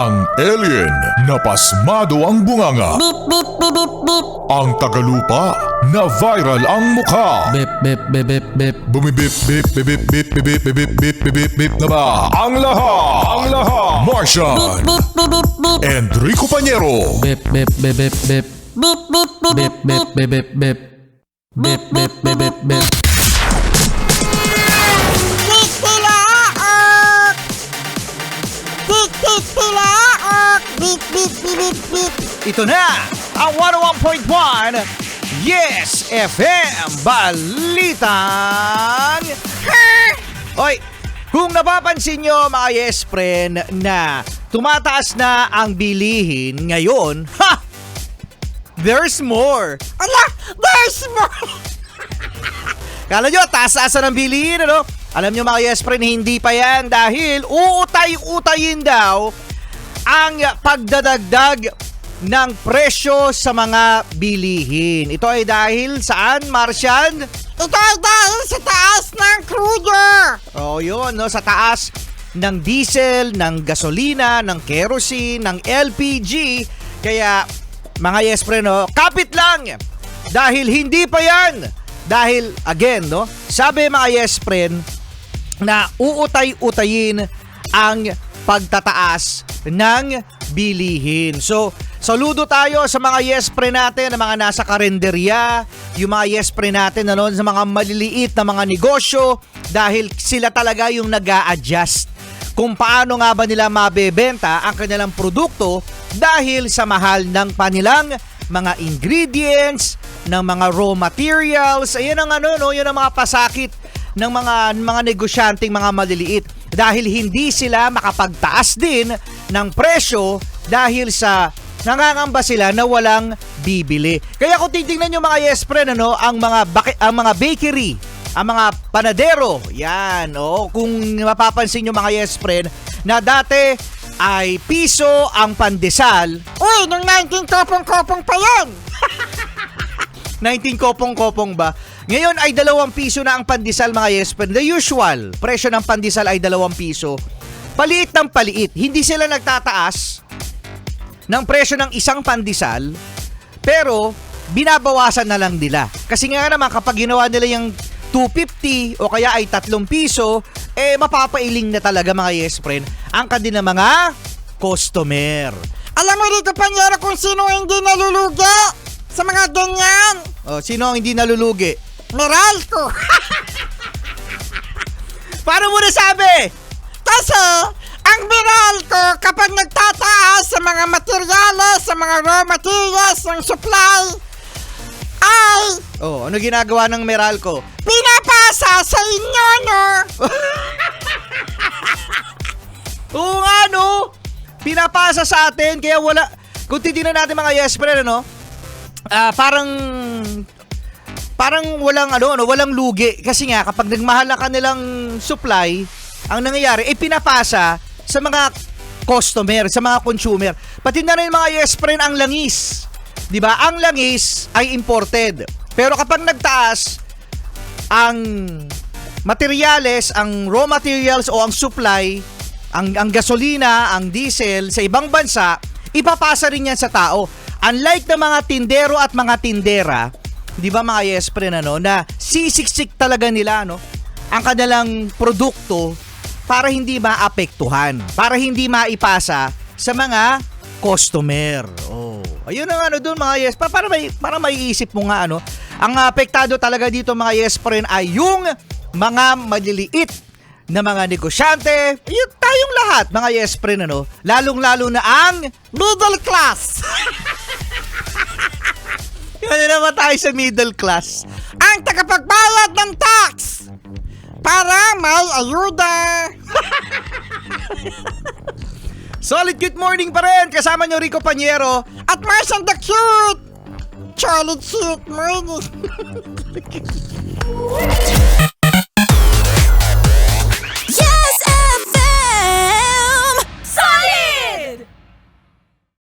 Ang alien na pasmado ang bunganga. Beep, beep, beep, beep, beep. Ang tagalupa na viral ang mukha. Bip, bip, bip, bip, bip. Bumibip, bip, bip, bip, bip, bip, bip, bip, bip, bip, bip na ba? Ang lahat, Martian, Beep, beep, beep, beep. Enrico Pañero, Bip, bip, bip, bip, bip. Beep, beep, beep, Bip, beep, bip, bip, bip, bip. Bip, bip, bip, bip, bip. Titilaok! Titilaok! Beep, beep, beep, beep, beep. Ito na ang 101.1 Yes FM Balitang Hoy, kung napapansin nyo mga Yes Friend na tumataas na ang bilihin ngayon, there's more. Ala, there's more! Kala nyo, taas-asa ng bilihin, ano? Alam nyo mga Yes Friend, hindi pa yan dahil uutay-utayin daw ang pagdadagdag ng presyo sa mga bilihin. Ito ay dahil saan, Martian? Ito ay dahil sa taas ng crudo! Oh, yun, no? Sa taas ng diesel, ng gasolina, ng kerosene, ng LPG. Kaya, mga Yes Friend, no? Kapit lang! Dahil hindi pa yan! Dahil, again, no? Sabi mga Yes Friend, na uutay-utayin ang pagtataas ng bilihin. So, saludo tayo sa mga Yes Friend natin na mga nasa karenderya, yung mga Yes Friend natin na noon sa mga maliliit na mga negosyo dahil sila talaga yung nag-a-adjust kung paano nga ba nila mabebenta ang kanilang produkto dahil sa mahal ng kanilang mga ingredients, ng mga raw materials. Ayan ang ano, no? Yun ang mga pasakit ng mga negosyanteng mga maliliit dahil hindi sila makapagtaas din ng presyo dahil sa nangangamba sila na walang bibili. Kaya kung titingnan nyo mga Yes Friend, ano, ang mga bakery, ang mga panadero, yan, kung mapapansin nyo mga Yes Friend, na dati ay piso ang pandesal. Uy, nung 19 kopong-kopong pa yan! 19 kopong-kopong ba? Ngayon ay 2 piso na ang pandesal mga Yes Friend. The usual presyo ng pandesal ay 2 piso. Paliit ng paliit. Hindi sila nagtataas ng presyo ng isang pandesal, pero binabawasan na lang nila. Kasi nga naman kapag ginawa nila yung 250 o kaya ay 3 piso, mapapailing na talaga mga Yes Friend ang kanilang mga customer. Alam mo rito, Panyero, kung sino hindi nalulugi sa mga ganyan? Sino ang hindi nalulugi? Meralco! Paano mo nasabi? Kasi, ang Meralco, kapag nagtataas sa mga materyales, sa mga raw materials, ng supply, ay Ano ginagawa ng Meralco? pinapasa sa inyo, no? Oo nga, no? Pinapasa sa atin, kaya wala... Kung titignan natin mga Yes Friend, ano? Parang walang lugi. Kasi nga, kapag nagmahal na kanilang supply, ang nangyayari, pinapasa sa mga customer, sa mga consumer. Pati na rin mga Yes Friend, ang langis. Diba? Ang langis ay imported. Pero kapag nagtaas, ang materials, ang raw materials o ang supply, ang gasolina, ang diesel sa ibang bansa, ipapasa rin yan sa tao. Unlike ng mga tindero at mga tindera, di ba mga Yes Friend, na sisiksik talaga nila, ang kanilang produkto para hindi maapektuhan, para hindi maipasa sa mga customer. Ayun ang doon mga Yes, para maiisip mo nga, ang apektado talaga dito mga Yes Friend ay yung mga maliliit na mga negosyante, yung tayong lahat mga Yes Friend, lalong-lalo na ang Middle class! Yan naman tayo sa middle class. Ang tagapagbayad ng tax! Para may ayuda! Solid good morning pa rin. Kasama nyo Rico Pañero. At Martian the Cute! Solid sweet morning!